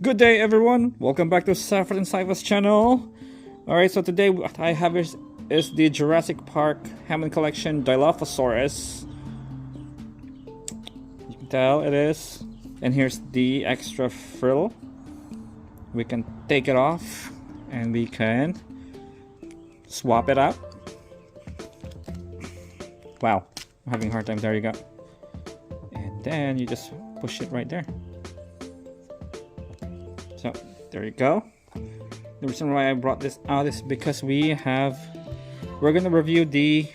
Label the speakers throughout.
Speaker 1: Good day, everyone. Welcome back to Saffron and Saiva's channel. Alright, so today what I have is the Jurassic Park Hammond Collection DILOPHOSAURus. You can tell it is. And here's the extra frill. We can take it off and we can swap it out. Wow, I'm having a hard time. There you go. And then you just push it right there. So there you go. The reason why I brought this out is because we're gonna review the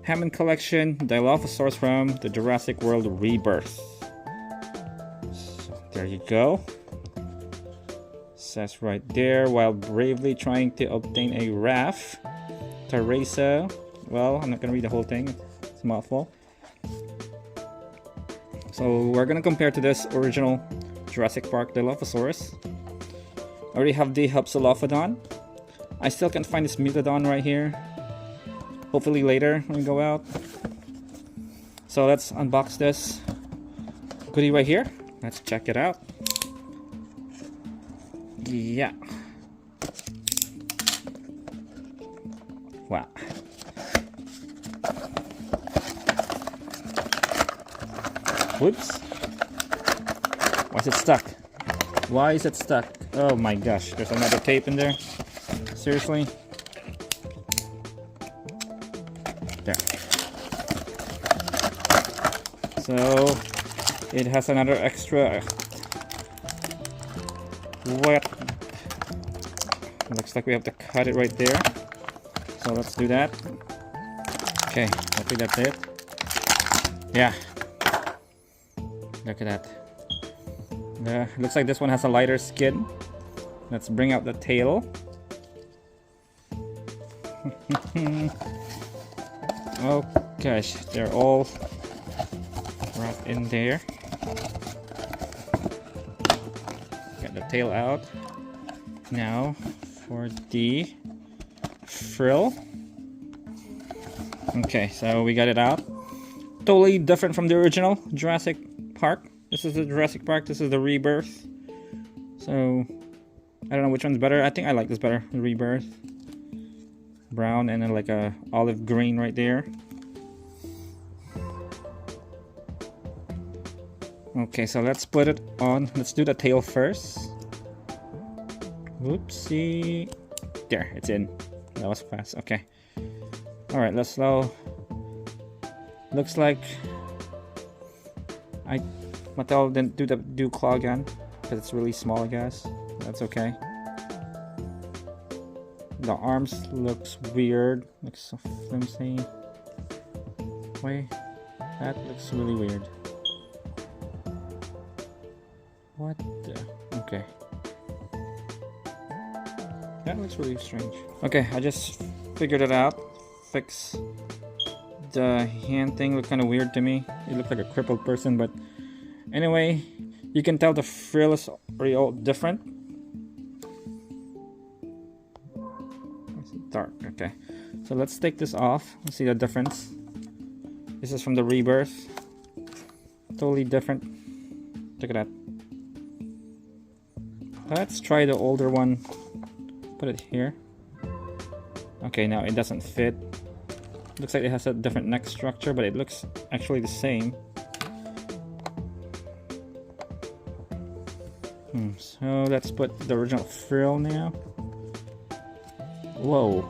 Speaker 1: Hammond Collection Dilophosaurus from the Jurassic World Rebirth. So there you go. Says right there, while bravely trying to obtain a RAF, Teresa. Well, I'm not gonna read the whole thing. It's a mouthful. So we're gonna compare to this original Jurassic Park Dilophosaurus. I already have the Hypsilophodon. I still can't find this Megalodon right here. Hopefully later when we go out. So let's unbox this goodie right here. Let's check it out. Yeah. Wow. Whoops. Why is it stuck? Why is it stuck? Oh my gosh, there's another tape in there. Seriously? There. So it has another extra what? Looks like we have to cut it right there. So let's do that. Okay, hopefully that's it. Yeah. Look at that. Looks like this one has a lighter skin. Let's bring out the tail. Oh gosh, they're all wrapped in there. Get the tail out. Now for the frill. Okay, so we got it out. Totally different from the original Jurassic Park. This is the Jurassic Park, this is the Rebirth. So, I don't know which one's better. I think I like this better, the Rebirth. Brown and then like a olive green right there. Okay, so let's put it on. Let's do the tail first. Whoopsie. There, it's in. That was fast, okay. Alright, let's slow. Looks like Mattel didn't do claw again because it's really small, I guess. That's okay. The arms looks weird, looks so flimsy. Wait, that looks really weird. What the? Okay. That looks really strange. Okay, I just figured it out. Fix the hand thing. Looked kind of weird to me. It looked like a crippled person, but anyway, you can tell the frill is already all different. It's dark, okay. So let's take this off. Let's see the difference. This is from the Rebirth. Totally different. Look at that. Let's try the older one. Put it here. Okay, now it doesn't fit. Looks like it has a different neck structure, but it looks actually the same. So let's put the original frill now. Whoa.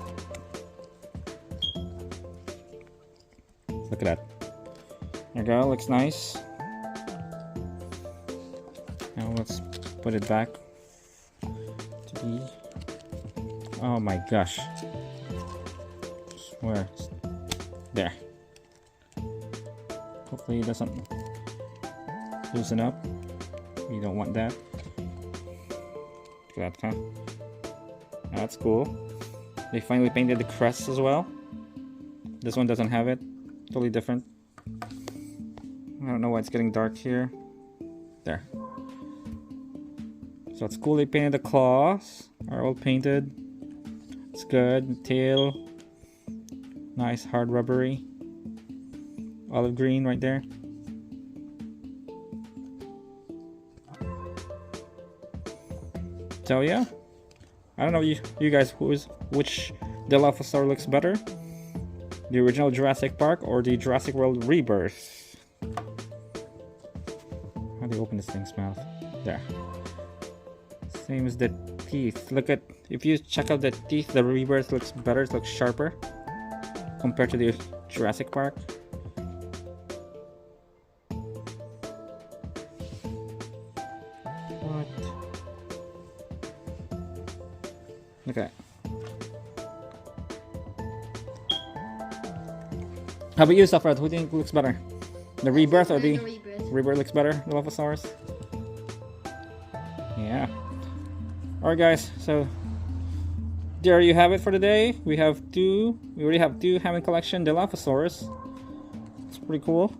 Speaker 1: Look at that. There you go, looks nice. Now let's put it back to be... Oh my gosh. Where? There. Hopefully it doesn't loosen up. We don't want that. Look at that, huh? That's cool. They finally painted the crest as well. This one doesn't have it. Totally different. I don't know why it's getting dark here. There. So it's cool they painted the claws. Are all painted. It's good. Tail. Nice hard rubbery. Olive green right there. So yeah, I don't know you guys which Dilophosaurus looks better, the original Jurassic Park or the Jurassic World Rebirth. How do you open this thing's mouth? There. Same as the teeth. Look at, if you check out the teeth, the Rebirth looks better. It looks sharper compared to the Jurassic Park. What? Okay. How about you, Safra? Who do you think looks better? The Rebirth or the Rebirth looks better? The Dilophosaurus? Yeah. Alright guys, so there you have it for today. We already have two Hammond Collection Dilophosaurus. It's pretty cool.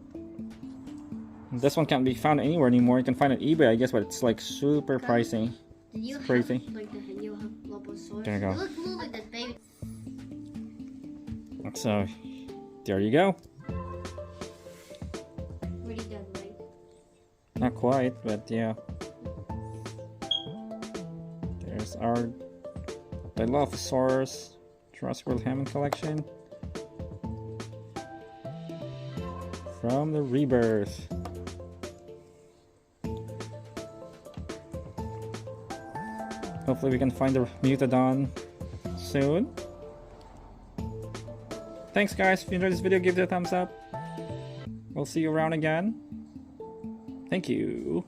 Speaker 1: This one can't be found anywhere anymore. You can find it on eBay, I guess, but it's like super pricey. It's crazy. There you go.
Speaker 2: It looks a little like that baby.
Speaker 1: So there you go.
Speaker 2: Already done, right?
Speaker 1: Not quite, but yeah. There's our Dilophosaurus Jurassic World Hammond Collection from the Rebirth. Hopefully we can find the Mutodon soon. Thanks guys, if you enjoyed this video, give it a thumbs up. We'll see you around again. Thank you.